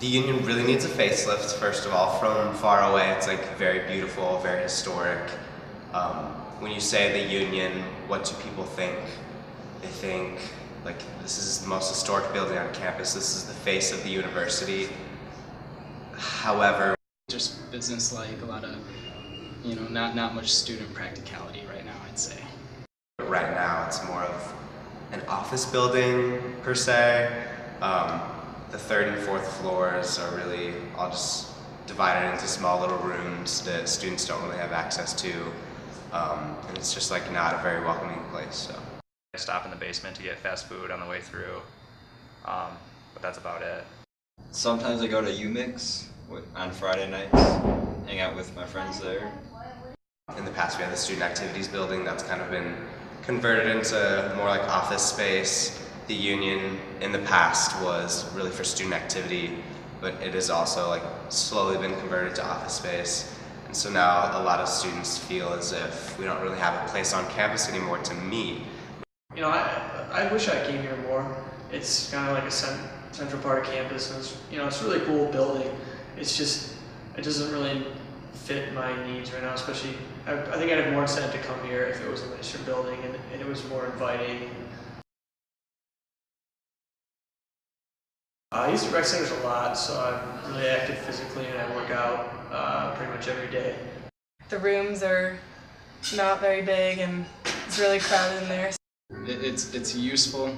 The Union really needs a facelift, first of all. From far away, it's like very beautiful, very historic. When you say the Union, what do people think? They think, like, this is the most historic building on campus, this is the face of the university. However, just business-like, a lot of, not much student practicality right now, I'd say. Right now, it's more of an office building, per se. The third and fourth floors are really all just divided into small little rooms that students don't really have access to. And it's just like not a very welcoming place. So I stop in the basement to get fast food on the way through, but that's about it. Sometimes I go to UMix on Friday nights, hang out with my friends there. In the past we had the student activities building that's kind of been converted into more like office space. The Union in the past was really for student activity, but it has also like slowly been converted to office space. And so now a lot of students feel as if we don't really have a place on campus anymore to meet. I wish I came here more. It's kind of like a central part of campus, and it's a really cool building. It's just, it doesn't really fit my needs right now, especially, I think I'd have more incentive to come here if it was a nicer building and it was more inviting. I use the rec centers a lot, so I'm really active physically and I work out pretty much every day. The rooms are not very big and it's really crowded in there. It's useful,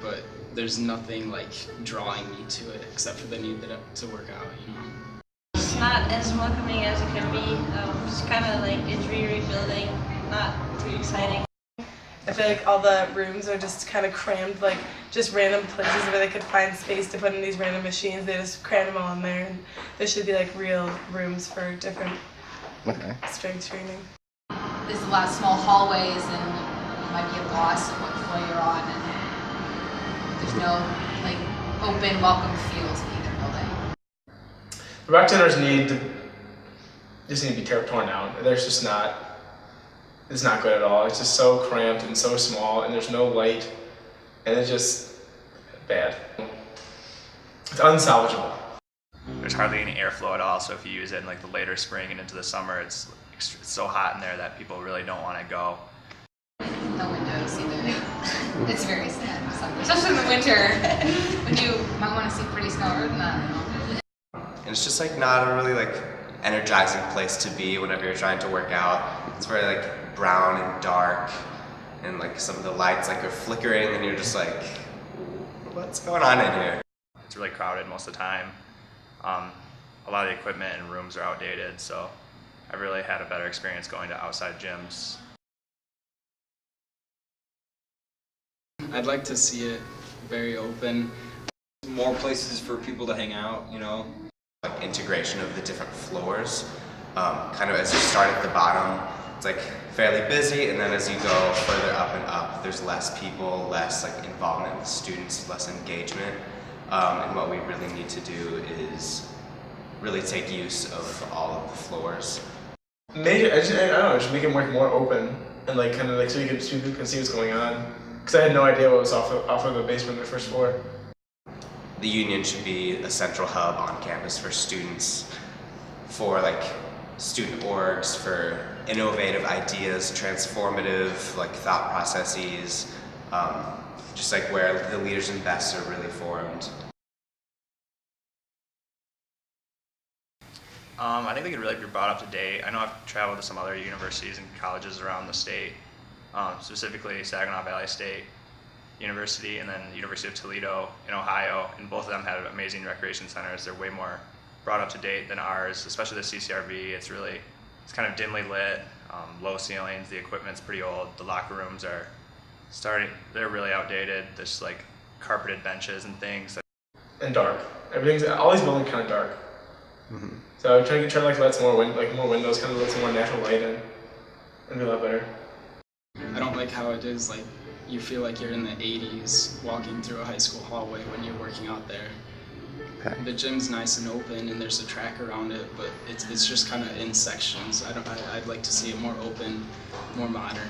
but there's nothing like drawing me to it except for the need to work out, It's not as welcoming as it could be. It's kind of like it's rebuilding, not too exciting. I feel like all the rooms are just kind of crammed, like just random places where they could find space to put in these random machines. They just cram them all in there, and there should be like real rooms for different strength training. There's a lot of small hallways, and you might get lost in what floor you're on, and there's no like open, welcome feel to either building. The rec centers need to be torn down. It's not good at all. It's just so cramped and so small, and there's no light, and it's just bad. It's unsalvageable. There's hardly any airflow at all, so if you use it in like the later spring and into the summer, it's so hot in there that people really don't want to go. No windows either. It's very sad, especially in the winter when you might want to see pretty snow or not. And it's just like not a really like energizing place to be whenever you're trying to work out. It's very like brown and dark, and like some of the lights like are flickering, and you're just like, what's going on in here? It's really crowded most of the time. A lot of the equipment and rooms are outdated, so I've really had a better experience going to outside gyms. I'd like to see it very open. More places for people to hang out, Like integration of the different floors. Kind of as you start at the bottom, it's like fairly busy, and then as you go further up and up, there's less people, less like involvement with students, less engagement. And what we really need to do is really take use of all of the floors. I don't know, just make it more open, and like kind of like so people can see what's going on. Because I had no idea what was off of the basement of the first floor. The Union should be a central hub on campus for students, for like student orgs, for innovative ideas, transformative like thought processes, just like where the leaders and best are really formed. I think they could really be brought up to date. I know I've traveled to some other universities and colleges around the state, specifically Saginaw Valley State University and then the University of Toledo in Ohio, and both of them had amazing recreation centers. They're way more brought up to date than ours, especially the CCRB. It's kind of dimly lit, low ceilings, the equipment's pretty old, the locker rooms they're really outdated. There's like carpeted benches and things. And dark. All these buildings are kind of dark. Mm-hmm. So I'm trying to like let some more windows, kind of let some more natural light in, and be a lot better. I don't like how it is like you feel like you're in the 80s walking through a high school hallway when you're working out there. Okay. The gym's nice and open, and there's a track around it, but it's just kind of in sections. I'd like to see it more open, more modern.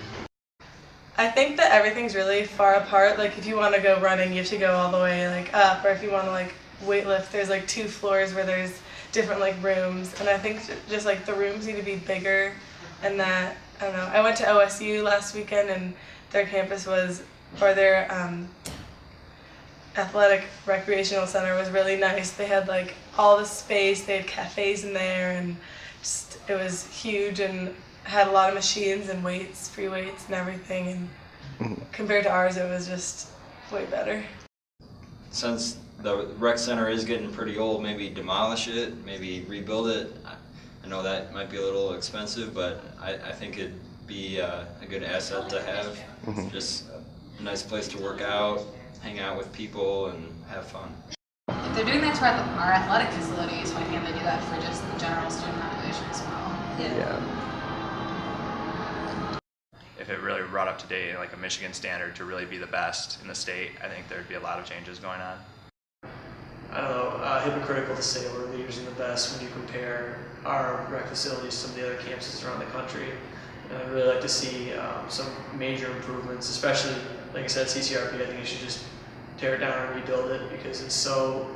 I think that everything's really far apart. Like if you want to go running, you have to go all the way like up, or if you want to like weightlift. There's like 2 floors where there's different like rooms, and I think just like the rooms need to be bigger, and that, I don't know. I went to OSU last weekend, and their campus was, or their athletic recreational center was really nice. They had like all the space, they had cafes in there, and just, it was huge and had a lot of machines and weights, free weights and everything, and compared to ours it was just way better. Since the rec center is getting pretty old, maybe demolish it, maybe rebuild it. I know that might be a little expensive, but I think it'd be a good asset to have. Just a nice place to work out, hang out with people, and have fun. If they're doing that to our athletic facilities, why can't they do that for just the general student population as well? Yeah. If it really brought up to date, like a Michigan standard, to really be the best in the state, I think there'd be a lot of changes going on. I don't know, hypocritical to say we're leaders in the best when you compare our rec facilities to some of the other campuses around the country. And I'd really like to see some major improvements, especially, like I said, CCRB. I think you should just tear it down and rebuild it, because it's so,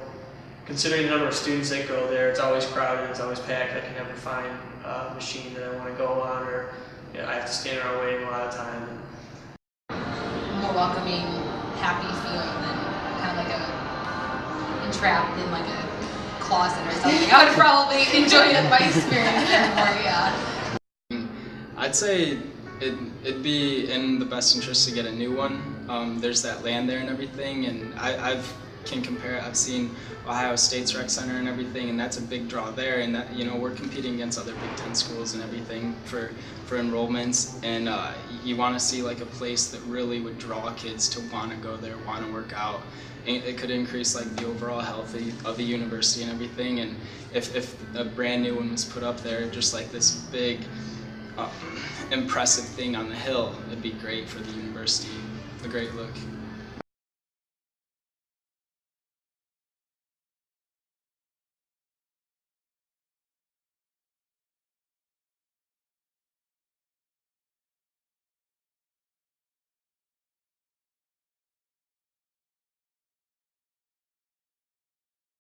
considering the number of students that go there, it's always crowded, it's always packed. I can never find a machine that I want to go on, or I have to stand around waiting a lot of time. More welcoming, happy feeling than kind of like entrapped in like a closet or something. I would probably enjoy my experience there more, yeah. I'd say it'd be in the best interest to get a new one. There's that land there and everything, and can compare it. I've seen Ohio State's rec center and everything, and that's a big draw there. And that, we're competing against other Big Ten schools and everything for enrollments. And you want to see like a place that really would draw kids to want to go there, want to work out. And it could increase like the overall health of the university and everything. And if a brand new one was put up there, just like this big, impressive thing on the hill, it'd be great for the university. A great look.